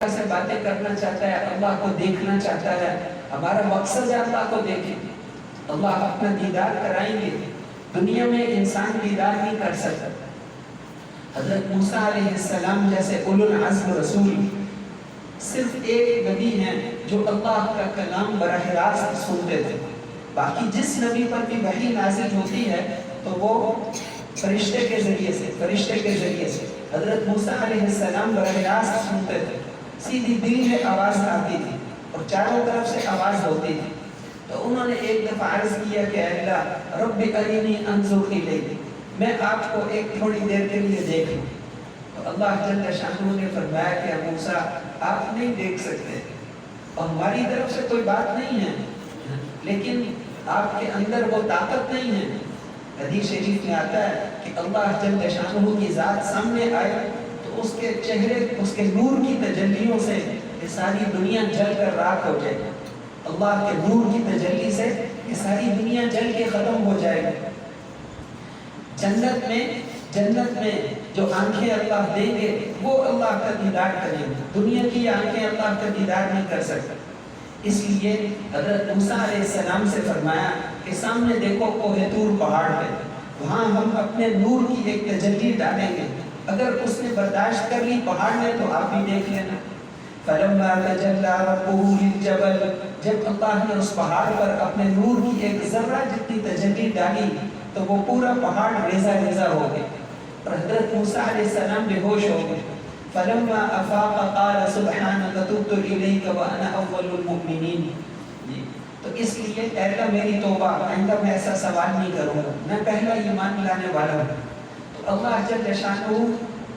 سے باتیں کرنا چاہتا ہے، اللہ کو دیکھنا چاہتا ہے. ہمارا مقصد ہے اللہ کو دیکھیں. اللہ اپنا دیدار کرائیں گے. دنیا میں انسان دیدار نہیں کر سکتا. حضرت موسیٰ علیہ السلام جیسے اولو العزم رسول صرف ایک نبی ہیں جو اللہ کا کلام براہ راست سنتے تھے. باقی جس نبی پر بھی وحی نازل ہوتی ہے تو وہ فرشتے کے ذریعے سے حضرت موسیٰ علیہ السلام براہ راست سنتے تھے. سیدھی دل میں آواز آتی تھی اور چاروں طرف سے آواز ہوتی تھی. تو انہوں نے ایک دفعہ عرض کیا کہ اے اللہ رب ارینی انظر الیک، میں آپ کو ایک تھوڑی دیر کے لیے دیکھ لوں. تو اللہ جل شانہ نے فرمایا کہ موسیٰ آپ نہیں دیکھ سکتے اور ہماری طرف سے کوئی بات نہیں ہے، لیکن آپ کے اندر وہ طاقت نہیں ہے. حدیث شریف میں آتا ہے کہ اللہ جل شانہ کی ذات سامنے آئے تو اس کے چہرے، اس کے نور کی تجلیوں سے یہ ساری دنیا جل کر راکھ ہو جائے. اللہ کے نور کی تجلی سے یہ ساری دنیا جل کے ختم ہو جائے گی. جنت میں جو آنکھیں اللہ دیں گے وہ اللہ کا دیدار کریں گے. دنیا کی آنکھیں اللہ کا دیدار نہیں کر سکتا. اس لیے حضرت موسیٰ علیہ السلام سے فرمایا کہ سامنے دیکھو کوہ طور پہاڑ ہے، وہاں ہم اپنے نور کی ایک تجلی ڈالیں گے. اگر اس نے برداشت کر لی پہاڑ میں تو آپ بھی دیکھ لینا. فلما تجلی ربہ للجبل، جب اللہ نے اس پہاڑ پر اپنے نور کی ایک ذرہ جتنی تجلی ڈالی تو وہ پورا پہاڑ ریزہ ریزہ ہو گیا اور حضرت موسیٰ علیہ السلام بے ہوش ہو گئے. فلما افاق قال سبحانک تبت الیک وانا اول المؤمنین. تو اس لیے اے اللہ میری توبہ، آئندہ میں ایسا سوال نہیں کروں گا، میں پہلا ایمان لانے والا ہوں. تو اللہ جل شانہ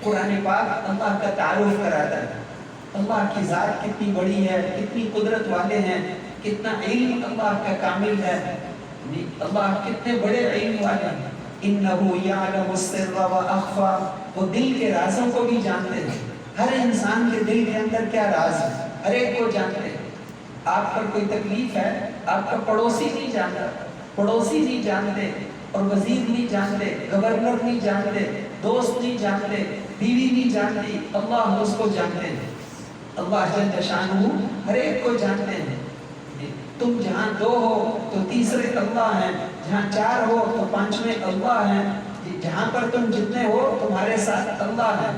قرآن پاک اللہ کا تعارف کراتا ہے. اللہ کی ذات کتنی بڑی ہے، کتنی قدرت والے ہیں، کتنا علم اللہ کا کامل ہے. اللہ کتنے بڑے علم والے ہیں. انہ یعلم السر واخفی، وہ دل کے رازوں کو بھی جانتے ہیں. ہر انسان کے دل کے اندر کیا راز ہے ہر ایک کو جانتے ہیں. آپ پر کوئی تکلیف ہے آپ کا پڑوسی نہیں جانتے اور وزیر نہیں جانتے، گورنر نہیں جانتے، دوست نہیں جانتے، بیوی نہیں جانتی، اللہ اس کو جانتے ہیں. اللہ جل شانہ ہر ایک کو جانتے ہیں. تم جہاں 2 ہو تو تیسرے اللہ ہیں، جہاں 4 ہو تو 5ویں اللہ ہیں، جہاں پر تم جتنے ہو تمہارے ساتھ اللہ ہے.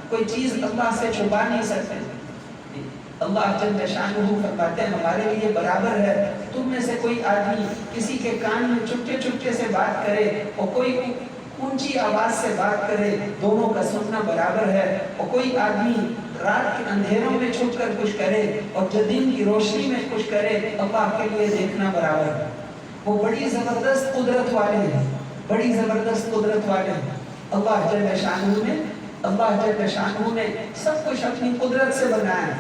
کوئی چیز اللہ سے چھپا نہیں سکتے. اللہ جل شانہ فرماتے ہیں ہمارے لیے برابر ہے تم میں سے کوئی آدمی کسی کے کان میں چپکے سے بات کرے اور کوئی اونچی آواز سے بات کرے، دونوں کا سننا برابر ہے. اور کوئی آدمی رات کے اندھیروں میں چھپ کر کچھ کرے اور جو دن کی روشنی میں کچھ کرے، اللہ کے لیے دیکھنا برابر ہے. وہ بڑی زبردست قدرت والے ہیں. اللہ جل شانہ نے سب کچھ اپنی قدرت سے بنایا ہے.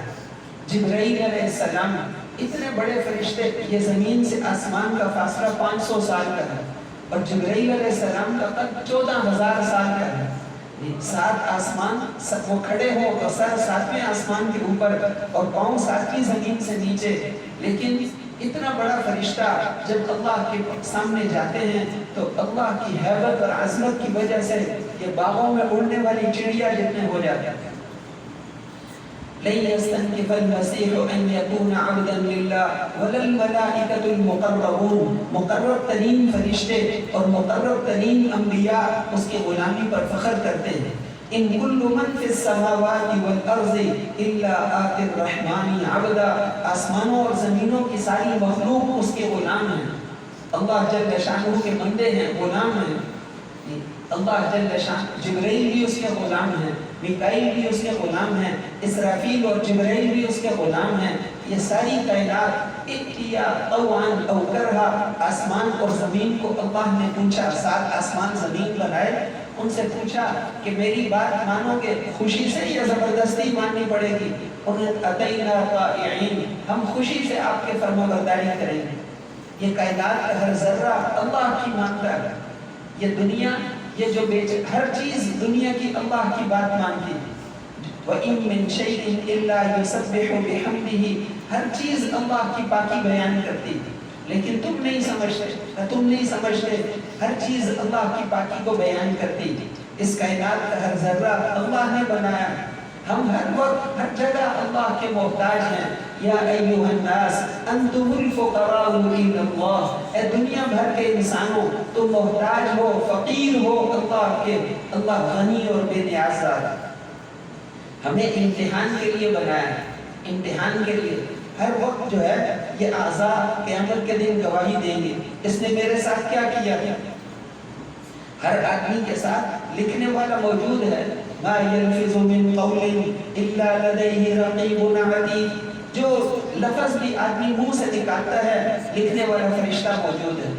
جبرائیل علیہ السلام اتنے بڑے فرشتے، یہ زمین سے آسمان کا فاصلہ 500 سال کا ہے اور جبرائیل علیہ السلام کا قد 14,000 سال کا ہے. 7 آسمان وہ کھڑے ہو تو سر 7ویں آسمان کے اوپر اور پاؤں 7ویں زمین سے نیچے. لیکن اتنا بڑا فرشتہ جب اللہ کے سامنے جاتے ہیں تو اللہ کی ہیبت اور عظمت کی وجہ سے یہ باغوں میں اڑنے والی چڑیا جتنے ہو جاتے ہیں. لن يستنكف المسيح ان يكون عبدا لله ولا الملائكة المقربون. مقرب ترین فرشتے اور مقرب ترین انبیاء اس کی غلامی پر فخر کرتے ہیں. ان كل من في السماوات والارض الا آتي الرحمن عبدا. آسمانوں اور زمینوں کی ساری مخلوق اس کے غلام ہیں. اللہ جل شانہ کے بندے ہیں، غلام ہیں. اللہ جل شانہ جبرائیل بھی اس کے غلام ہیں، میکائیل بھی اس کے غلام ہیں، اسرافیل اور جبرائیل بھی اس کے غلام ہیں. یہ ساری کائنات اتیا طوعاً او کرہا، آسمان اور زمین کو اللہ نے پوچھا. 7 آسمان زمین بنائے، ان سے پوچھا کہ میری بات مانو گے خوشی سے یا زبردستی ماننی پڑے گی؟ انہیں اتینا طائعین، ہم خوشی سے آپ کے فرما برداری کریں گے. یہ کائنات کا ہر ذرہ اللہ کی مانتا ہے. یہ دنیا، یہ جو ہر چیز دنیا کی اللہ کی بات مانتی ہے. وَإِن مِّن شَيْءٍ إِلَّا يُسَبِّحُ بِحَمْدِهِ، ہر چیز اللہ کی پاکی بیان کرتی ہے. لیکن تم نہیں سمجھتے ہر چیز اللہ کی پاکی کو بیان کرتی ہے. اس کائنات کا ہر ذرہ اللہ نے بنایا. ہم ہر وقت ہر جگہ اللہ کے محتاج ہیں. یا ایھا الناس انتم الفقراء الی اللہ، اے دنیا بھر کے انسانوں تم محتاج ہو، فقیر ہو اللہ کے. اللہ غنی اور بے نیاز ذات ہے. ہمیں امتحان کے لیے بنایا ہے، امتحان کے لیے. ہر وقت جو ہے یہ اعضاء قیامت کے دن گواہی دیں گے، اس نے میرے ساتھ کیا کیا. ہر آدمی کے ساتھ لکھنے والا موجود ہے. ما يلفظ من قول الا لديه رقيب عتيد، جو لفظ بھی آدمی منہ سے نکالتا ہے لکھنے والا فرشتہ موجود ہے.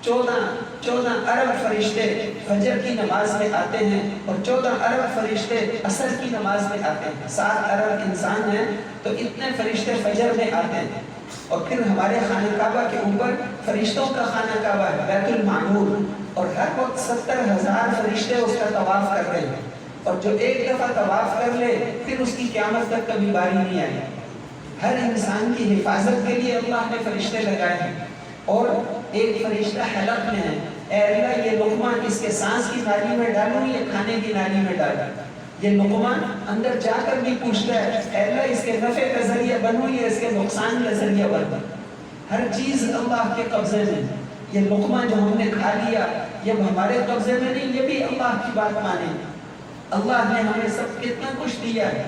14 ارب فرشتے فجر کی نماز میں آتے ہیں اور 14 ارب فرشتے عصر کی نماز میں آتے ہیں. 7 ارب انسان ہیں تو اتنے فرشتے فجر میں آتے ہیں. اور پھر ہمارے خانہ کعبہ کے اوپر فرشتوں کا خانہ کعبہ ہے، بیت المعمور، اور ہر وقت 70,000 فرشتے اس کا طواف کر رہے ہیں. اور جو ایک دفعہ طواف کر لے پھر اس کی قیامت تک کبھی باری نہیں آئی. ہر انسان کی حفاظت کے لیے اللہ نے فرشتے لگائے ہیں. اور ایک فرشتہ حلق میں ہے، اے اللہ یہ لقمہ اس کے سانس کی نالی میں ڈالوں یا کھانے کی نالی میں ڈالوں. یہ لقمہ اندر جا کر بھی پوچھتا ہے اے اللہ اس کے نفع کا ذریعہ بنوں یا اس کے نقصان کا ذریعہ بنوں. ہر چیز اللہ کے قبضے میں. یہ لقمہ جو ہم نے کھا لیا یہ ہمارے قبضے میں نہیں، یہ بھی اللہ کی بات مانے. اللہ نے ہمیں سب کتنا کچھ دیا ہے.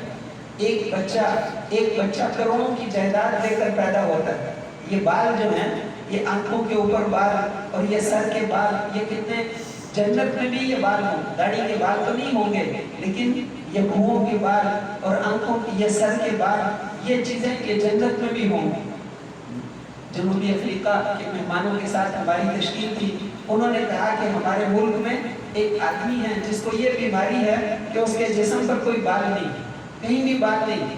ایک بچہ کروڑوں کی جائیداد لے کر پیدا ہوتا ہے. یہ بال جو ہیں، یہ آنکھوں کے اوپر بال اور یہ سر کے بال، یہ کتنے جنت میں بھی یہ بال ہوں. داڑھی کے بال تو نہیں ہوں گے لیکن یہ بھوؤں کے بال اور آنکھوں کی یہ سر کے بال، یہ چیزیں یہ جنت میں بھی ہوں گی. جنوبی افریقہ کے مہمانوں کے ساتھ ہماری تشکیل تھی. انہوں نے کہا کہ ہمارے ملک میں ایک آدمی ہے جس کو یہ بیماری ہے کہ اس کے جسم پر کوئی بال نہیں، کہیں بھی بال نہیں.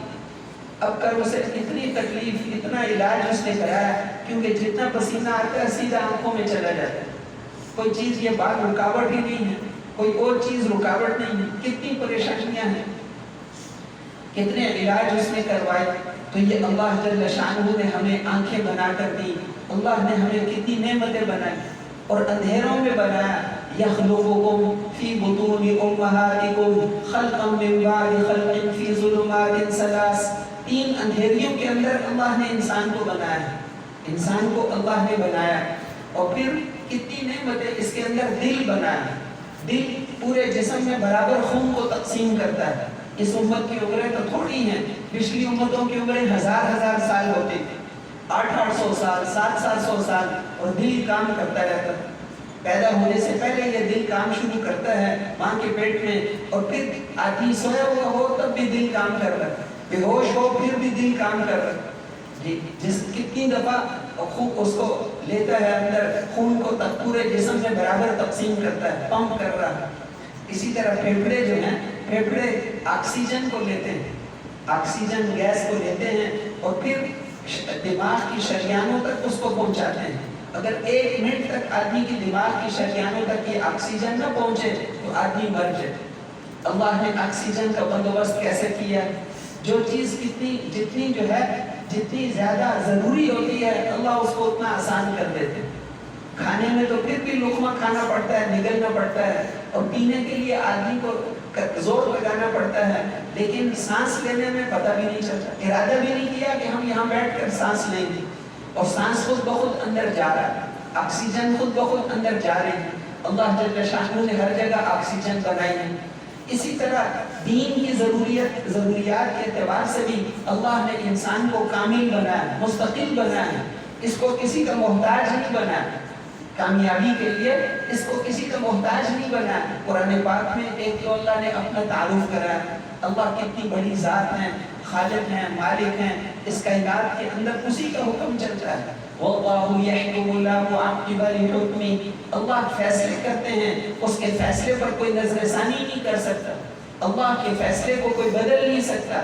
اب کل اسے اتنی تکلیف، اتنا علاج اس نے کرایا کیونکہ جتنا پسینہ آتا ہے سیدھا آنکھوں میں چلا جاتا ہے. کوئی چیز یہ بال رکاوٹ ہی نہیں ہے، کوئی اور چیز رکاوٹ نہیں ہے. کتنی پریشانیاں ہیں، کتنے علاج اس نے کروائے. تو یہ اللہ جل شانہ نے ہمیں آنکھیں بنا کر دی. اللہ نے ہمیں کتنی نعمتیں بنائی اور اندھیروں میں بنایا. یخلقکم فی بطون امہاتکم خلقا من بعد خلق فی ظلمات ثلاث. 3 اندھیریوں کے اندر اللہ نے انسان کو بنایا ہے. انسان کو اللہ نے بنایا اور پھر کتنی نعمتیں. اس کے اندر دل بنایا. دل پورے جسم میں برابر خون کو تقسیم کرتا ہے. اس امت کی عمریں تو تھوڑی ہیں، پچھلی امتوں کی عمریں ہزار سال ہوتی تھی، 800 سال 700 سال. اور دل کام کرتا رہتا ہے. پیدا ہونے سے پہلے یہ دل کام شروع کرتا ہے ماں کے پیٹ میں، اور پھر آدمی سویا ہوا ہو تب بھی دل کام کر رہا ہے، بے ہوش ہو پھر بھی دل کام کر رہا ہے. کتنی دفعہ خون اس کو لیتا ہے اندر، خون کو پورے جسم میں برابر تقسیم کرتا ہے، پمپ کر رہا ہے. اسی طرح پھیپھڑے جو ہیں، پھیپھڑے آکسیجن کو لیتے ہیں، آکسیجن گیس کو لیتے ہیں اور پھر دماغ کی شریانوں تک اس کو پہنچاتے ہیں. اگر 1 منٹ تک آدمی کی دماغ کی شریانوں تک یہ آکسیجن نہ پہنچے تو آدمی مر جائے. اللہ نے آکسیجن کا بندوبست کیسے کیا؟ جو چیز جتنی جو ہے جتنی زیادہ ضروری ہوتی ہے اللہ اس کو اتنا آسان کر دیتے. کھانے میں تو پھر بھی لقمہ کھانا پڑتا ہے، نگلنا پڑتا ہے، اور پینے کے لیے آدمی کو زور لگانا پڑتا ہے. لیکن سانس لینے میں پتہ بھی نہیں چلتا، ارادہ بھی نہیں کیا کہ ہم یہاں بیٹھ کر سانس لیں گے، اور سانس خود بخود اندر جا رہا ہے، آکسیجن خود بخود اندر جا رہی ہے. اللہ جل شانہ نے ہر جگہ آکسیجن بنائی ہے. اسی طرح دین کی ضروریات کے اعتبار سے بھی اللہ نے انسان کو کامل بنایا، مستقل بنایا. اس کو کسی کا محتاج نہیں بنایا. کامیابی کے لیے اس کو کسی کا محتاج نہیں بنایا. قرآن پاک میں ایک تو اللہ نے اپنا تعارف کرایا. اللہ کتنی بڑی ذات ہیں، خالق ہیں، مالک ہیں. اس کائنات کے اندر اسی کا حکم چلتا ہے. واللہ یحکم لا معقب لحکمہ. اللہ فیصلے کرتے ہیں، اس کے فیصلے پر کوئی نظر ثانی نہیں کر سکتا. اللہ کے فیصلے کو کوئی بدل نہیں سکتا.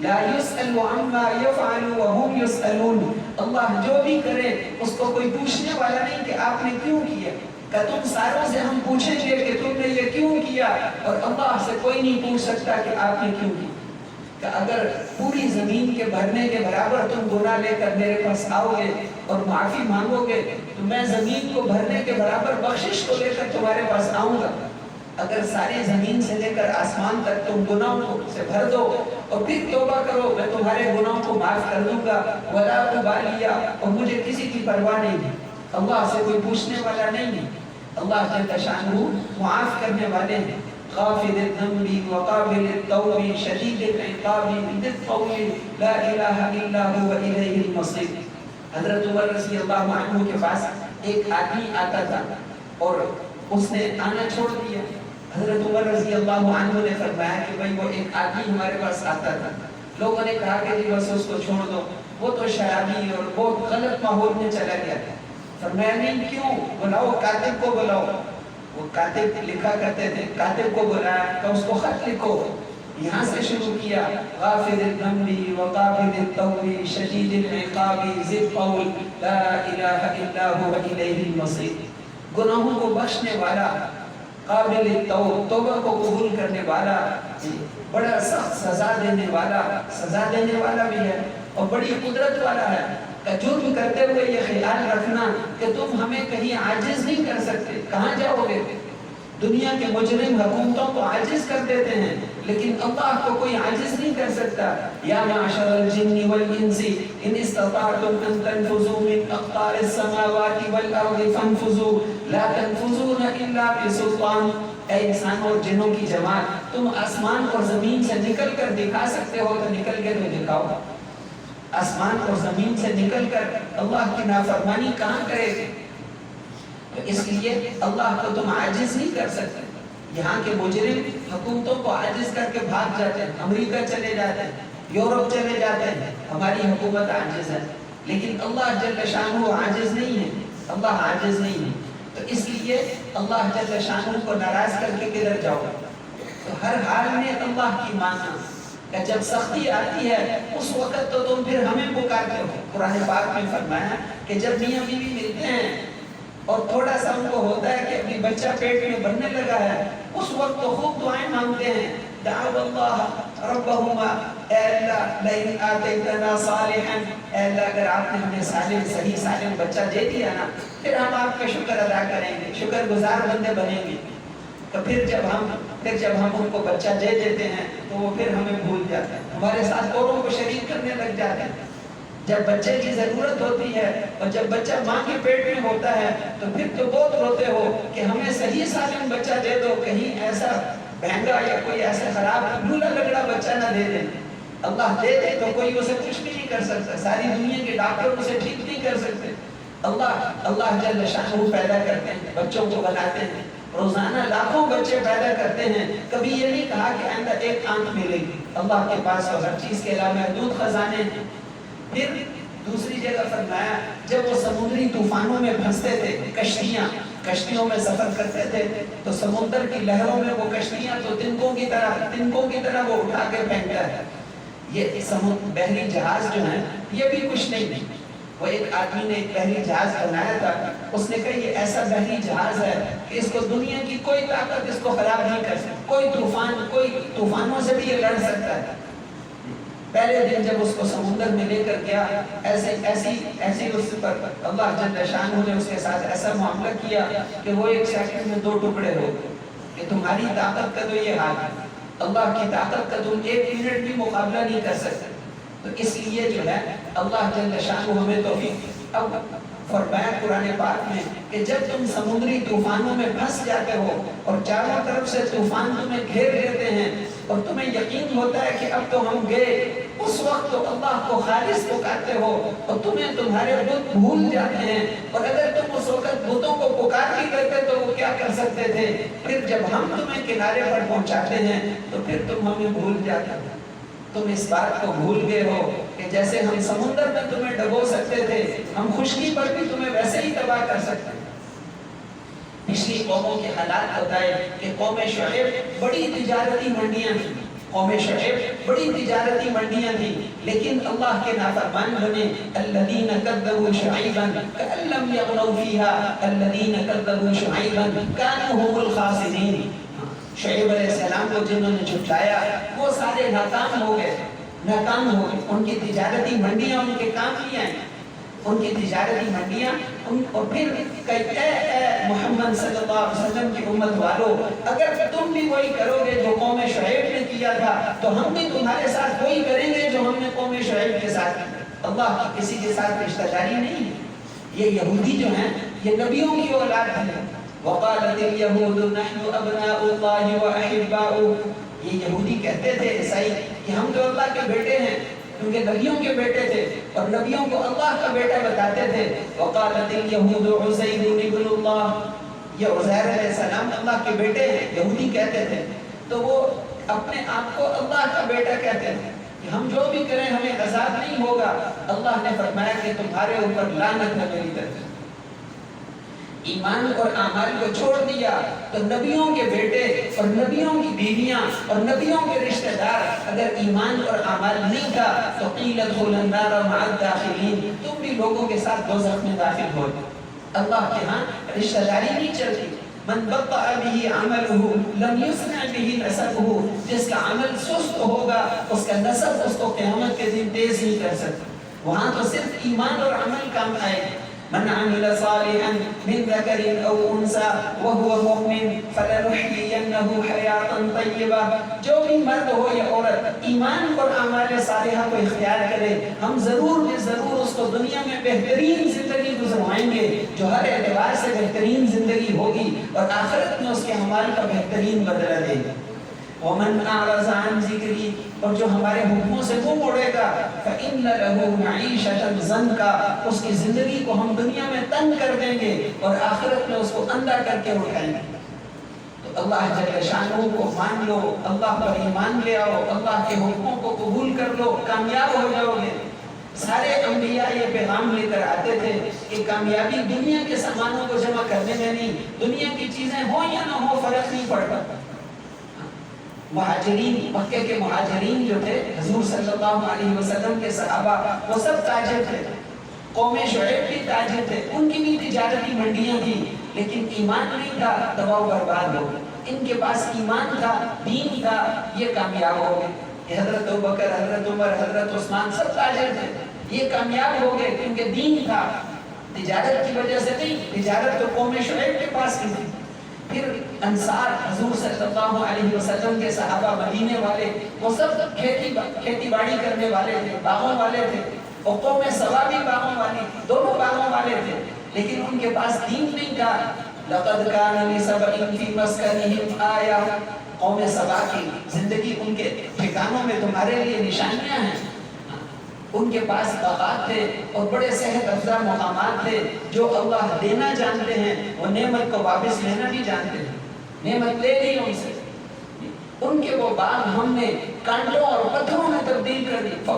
لا يسأل عما يفعل وهم يسألون. اللہ جو بھی کرے اس کو کوئی پوچھنے والا نہیں کہ آپ نے کیوں کیا. کہ تم ساروں سے ہم پوچھیں گے کہ تم نے یہ کیوں کیا، اور اللہ سے کوئی نہیں پوچھ سکتا کہ آپ نے کیوں کیا. کہ اگر پوری زمین کے بھرنے کے برابر تم گناہ لے کر میرے پاس آؤ گے اور معافی مانگو گے تو میں زمین کو بھرنے کے برابر بخشش کو لے کر تمہارے پاس آؤں گا. اگر ساری زمین سے لے کر آسمان تک تم گناہوں سے بھر دو اور پھر توبہ کرو میں تمہارے گناہوں کو معاف کر دوں گا ولا ابالیہ اور مجھے کسی کی پرواہ نہیں ہے. اللہ سے کوئی پوچھنے والا نہیں ہے. اللہ جل شانہ معاف کرنے والے ہیں. غافر الذنب وقابل التوب شدید العقاب ذی الطول لا الہ الا هو الیہ المصیر. حضرت عمر رضی اللہ عنہ کے پاس ایک آدمی آتا تھا اور اس نے آنا چھوڑ دیا. حضرت عمر رضی اللہ عنہ نے فرمایا کہ بھئی وہ ایک آدمی ہمارے پاس آتا تھا. لوگوں نے کہا کہ جی بس اس کو چھوڑ دو وہ تو شرابی اور بہت غلط ماحول میں چلا گیا تھا. فرمایا نہیں کیوں بلاؤ کاتب کو بلاؤ. وہ کاتب لکھا کرتے تھے. کاتب کو بلایا کہ اس کو خط لکھو. یہاں سے شروع کیا غافر الذنب وقابل التوب شدید العقاب ذی الطول لا الہ الا هو الیہ المصیر. گناہوں کو بخشنے والا قابل التوب توبہ کو قبول کرنے والا بڑا سخت سزا دینے والا بھی ہے اور بڑی قدرت والا ہے. جرم کرتے ہوئے یہ خیال رکھنا کہ تم ہمیں کہیں عاجز نہیں کر سکتے. کہاں جاؤ گے؟ دنیا کے مجرم حکومتوں کو عاجز کر دیتے ہیں لیکن اللہ کو کوئی عاجز نہیں کر سکتا. یا معشر الجن والانس ان استطعتم ان تنفذوا من اقطار السماوات والارض فانفذوا لا تنفذون الا بسلطان. اے انسانوں اور جنوں کی جماعت تم آسمان اور زمین سے نکل کر دکھا سکتے ہو تو نکل کے تو دکھاؤ. آسمان اور زمین سے نکل کر اللہ کی نافرمانی کہاں کرے گے؟ تو اس لیے اللہ کو تم عاجز نہیں کر سکتے. یہاں کے مجرم حکومتوں کو عاجز کر کے بھاگ جاتے ہیں. امریکہ چلے جاتے ہیں یورپ چلے جاتے ہیں. ہماری حکومت عاجز ہے لیکن اللہ جل شانہ عاجز نہیں ہے. اللہ عاجز نہیں ہے. تو اس لیے اللہ جل شانہ کو ناراض کر کے کدھر جاؤ؟ تو ہر حال میں اللہ کی ماننا کہ جب سختی آتی ہے اس وقت تو تم پھر ہمیں پکارتے ہو. قرآن پاک میں فرمایا کہ جب میاں بیوی ملتے ہیں اور تھوڑا سا ان کو ہوتا ہے کہ اپنی بچہ پیٹ میں بننے لگا ہے اس وقت تو خوب دعائیں مانگتے ہیں. دعوا اللہ ربہما اے اللہ لئن آتیتنا صالحا اے اللہ اگر آپ نے ہمیں صحیح سالم بچہ دے دیا نا پھر ہم آپ کا شکر ادا کریں گے شکر گزار بندے بنیں گے. تو پھر جب ہم ان کو بچہ دے دیتے ہیں تو وہ پھر ہمیں بھول جاتے ہیں. ہمارے ساتھ اوروں کو شریک کرنے لگ جاتے ہیں. جب بچے کی ضرورت ہوتی ہے اور جب بچہ ماں کے پیٹ میں ہوتا ہے تو پھر تو بہت روتے ہو کہ ہمیں صحیح سالم بچہ دے دو کہیں ایسا بہنگا یا کوئی ایسا خراب لولا لگڑا بچہ نہ دے دیں. اللہ دے دے تو کوئی اسے کچھ بھی نہیں کر سکتا. ساری دنیا کے ڈاکٹر اسے ٹھیک نہیں کر سکتے. اللہ جل شانہ پیدا کرتے ہیں بچوں کو بناتے ہیں. روزانہ لاکھوں بچے پیدا کرتے ہیں. کبھی یہ نہیں کہا کہ آئندہ ایک آنکھ ملے گی. اللہ کے پاس تو ہر چیز کے علاوہ محدود خزانے ہیں. پھر دوسری جگہ فرمایا جب وہ سمندری طوفانوں میں پھنستے تھے کشتیوں میں سفر کرتے تھے تو سمندر کی لہروں میں وہ کشتیاں تو تنکوں کی طرح وہ اٹھا کے پھینکتا ہے. یہ بحری جہاز جو ہیں یہ بھی کچھ نہیں. وہ ایک آدمی نے ایک بحری جہاز بنایا تھا. اس نے کہا یہ ایسا بحری جہاز ہے کہ اس کو دنیا کی کوئی طاقت اس کو خراب نہیں کر سکتی. کوئی طوفانوں سے بھی یہ لڑ سکتا ہے. پہلے دن جب اس کو سمندر میں لے کر گیا ایسی اس پر اللہ جل شانہ نے اس کے ساتھ ایسا معاملہ کیا کہ وہ ایک سیکنڈ میں 2 ٹکڑے ہو گئے. کہ تمہاری طاقت کا تو یہ حال ہے. اللہ کی طاقت کا تم 1 منٹ بھی مقابلہ نہیں کر سکتے. تو اس لیے جو ہے اللہ جل شانہ ہمیں توفیق. اب فرمایا قرآن پاک میں کہ جب تم سمندری طوفانوں میں پھنس جاتے ہو اور چاروں طرف سے طوفان تمہیں گھیر لیتے ہیں اور تمہیں یقین ہوتا ہے کہ اب تو ہم گئے اس وقت تو اللہ کو خالص پکارتے ہو اور تمہیں تمہارے بت بھول جاتے ہیں. اور اگر تم اس وقت بتوں کو پکار بھی کرتے تو وہ کیا کر سکتے تھے. پھر جب ہم تمہیں کنارے پر پہنچاتے ہیں تو پھر تم ہمیں بھول جاتے ہو. تم اس بات کو بھول گئے ہو کہ جیسے ہم سمندر میں تمہیں ڈبو سکتے تھے ہم خشکی پر بھی تمہیں ویسے ہی تباہ کر سکتے ہیں. پچھلی قوموں کے حالات بتائے کہ قوم شعیب بڑی تجارتی منڈیاں تھیں. لیکن اللہ کے نافرمان بنے. الذین کذبوا شعیبا کأن لم یغنوا فیہا الذین کذبوا شعیبا کانوا هم الخاسرین. شعیب علیہ السلام کو جنہوں نے جھٹلایا وہ سارے ناکام ہو گئے. ان کی تجارتی منڈیاں ان کے کام نہیں آئیں. ان کی تجارتی منڈیاں، اور پھر کہتے اے محمد صلی اللہ علیہ وسلم کی امت والو، اگر تم بھی وہی کرو گے جو قوم شعیب نے کیا تھا تو ہم بھی تمہارے ساتھ وہی کریں گے جو ہم نے قوم شعیب کے ساتھ کیا۔ اللہ کی کسی کے ساتھ رشتہ داری نہیں ہے۔ یہ یہودی جو ہیں یہ نبیوں کی اولاد ہیں۔ وقالت اليهود نحن ابناء الله واحباؤه، یہ یہودی کہتے تھے عیسائی کہ ہم تو اللہ کے بیٹے ہیں، کیونکہ نبیوں کے بیٹے تھے اور نبیوں کو اللہ کا بیٹا بتاتے تھے۔ وقالت اليهود عزير ابن الله، یہ عزیر علیہ السلام اللہ کے بیٹے ہیں، یہودی کہتے تھے، تو وہ اپنے آپ کو اللہ کا بیٹا کہتے تھے کہ ہم جو بھی کریں ہمیں عذاب نہیں ہوگا۔ اللہ نے فرمایا کہ تمہارے اوپر لعنت ہے میری طرف۔ ایمان اور اعمال کو چھوڑ دیا تو نبیوں کے بیٹے اور نبیوں کی بیویاں اور نبیوں کے رشتہ دار، اگر ایمان اور اعمال نہیں تھا تو قیل ادخلوا النار مع الداخلین، تم بھی لوگوں کے ساتھ دوزخ میں داخل ہو۔ اللہ کے ہاں رشتہ داری نہیں چلتی۔ من بطأ به عمله لم يسمع به نسبه، جس کا عمل سست ہوگا اس کا نسب اس کو قیامت کے دن تیز نہیں کر سکتا۔ وہاں تو صرف ایمان اور عمل کام آئے۔ من عمل صالحا من ذكر او انثى وهو مؤمن فلنحيينه حياة طيبة، جو بھی مرد ہو یا عورت ایمان اور اعمال صالحہ کو اختیار کرے، ہم ضرور اس کو دنیا میں بہترین زندگی گزروائیں گے جو ہر اعتبار سے بہترین زندگی ہوگی، اور آخرت میں اس کے اعمال کا بہترین بدلہ دے گا۔ ومن اعرض عن ذکری، اور جو ہمارے حکموں سے منہ موڑے گا، فإن له معیشة ضنکا، اس کی زندگی کو ہم دنیا میں تنگ کر دیں گے اور آخرت میں اس کو اندھا کر کے اٹھائیں گے۔ تو اللہ جل شانہ کو مان لو، اللہ پر ایمان لے آؤ، اللہ کے حکموں کو قبول کر لو، کامیاب ہو جاؤ گے۔ سارے انبیاء یہ پیغام لے کر آتے تھے کہ کامیابی دنیا کے سامانوں کو جمع کرنے میں نہیں، دنیا کی چیزیں ہوں یا نہ ہو فرق نہیں پڑتا۔ مہاجرین، مکے کے مہاجرین جو تھے، حضور صلی اللہ علیہ وسلم کے صحابہ، وہ سب تاجر تھے۔ قوم شعیب بھی تاجر تھے، ان کی بھی تجارتی منڈیاں تھیں، لیکن ایمان نہیں تھا، تباہ و برباد ہو گئے۔ ان کے پاس ایمان تھا، دین تھا، یہ کامیاب ہو گئے۔ حضرت ابوبکر، حضرت عمر، حضرت عثمان سب تاجر تھے، یہ کامیاب ہو گئے کیونکہ دین تھا، تجارت کی وجہ سے نہیں۔ تجارت تو قوم شعیب کے پاس کی تھی۔ پھر انصار، حضور صلی اللہ علیہ وسلم کے صحابہ، مدینے والے، وہ سب کھیتی باڑی کرنے والے تھے، باغوں والے تھے، اور قوم سبا بھی باغوں والی تھی، دونوں باغوں والے تھے، لیکن ان کے پاس دین نہیں تھا۔ لقد کان لسبع فی مسکنہم آیہ، قوم سبا کی زندگی، ان کے ٹھکانوں میں تمہارے لیے نشانیاں ہیں۔ ان کے پاس باغات تھے اور بڑے صحت افزا مقامات تھے۔ جو اللہ دینا جانتے ہیں وہ نعمت کو واپس لینا بھی جانتے ہیں۔ نعمت لے لی ان سے، ان کے وہ باغ ہم نے کانٹوں اور پتھروں میں تبدیل کر دی۔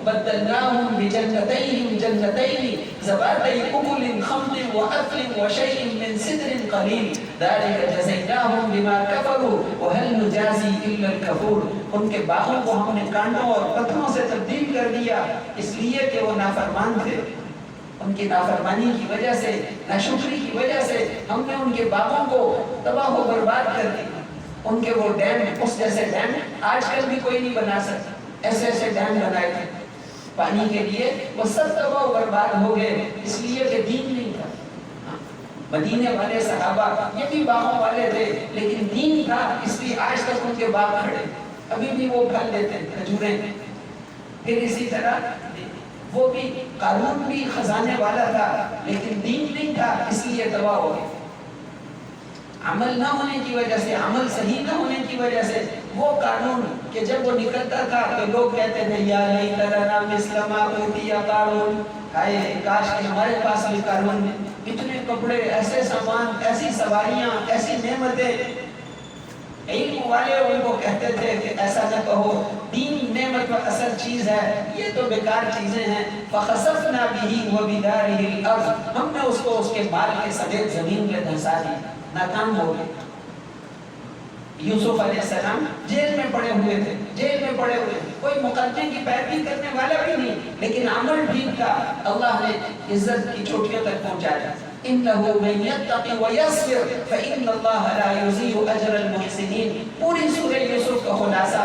بدلناہم بجنتیہم جنتین ذواتئی اکل خمط وعسل وشیء من سدر قلیل ذلک جزیناہم بما کفروا وہل نجازی الا الکفور۔ ان کے باغوں کو ہم نے کانٹوں اور پتھروں سے تبدیل کر دیا اس لیے کہ وہ نافرمان تھے۔ ان کی نافرمانی کی وجہ سے، ناشکری کی وجہ سے ہم نے ان کے باغوں کو تباہ و برباد کر دیا۔ ان کے وہ ڈیم، اس جیسے ڈیم آج کل بھی کوئی نہیں بنا سکتا، ایسے ایسے ڈیم بنائے تھے پانی کے لیے، وہ سب تباہ و برباد ہو گئے اس لیے کہ دین نہیں تھا۔ مدینے والے صحابہ یہ بھی باغوں والے تھے لیکن دین تھا، اس لیے آج تک ان کے باغ کھڑے، ابھی بھی وہ پھل دیتے ہیں، کھجوریں۔ پھر اسی طرح وہ بھی، قارون بھی خزانے والا تھا لیکن دین نہیں تھا، اس لیے تباہ ہو گئے۔ عمل نہ ہونے کی وجہ سے، عمل صحیح نہ ہونے کی وجہ سے وہ قانون کہ جب وہ نکلتا تھا تو لوگ کہتے تھے یا لیت لنا مثل ما اوتی قارون، ہائے کاش کہ ہمارے پاس بھی قارون میں اتنے کپڑے، ایسے سامان، ایسی سواریاں، ایسی نعمتیں۔ علم والے ان کو کہتے تھے کہ ایسا نہ کہو، دین نعمت و اصل چیز ہے، یہ تو بیکار چیزیں ہیں۔ فخسفنا به وبداره الارض، ہم نے اس کو اس کے مال کے سمیت زمین میں دھنسا دی، ناکام ہو گئے۔ یوسف علیہ السلام جیل میں پڑے ہوئے تھے، جیل میں پڑے ہوئے تھے، کوئی مقدمے کی پیروی کرنے والا بھی نہیں، لیکن عمل ٹھیک تھا، اللہ نے عزت کی چوٹیوں تک پہنچایا۔ انه من يتقي ويصبر فان الله لا يضيع اجر المحسنين، پوری سورہ یوسف کا خلاصہ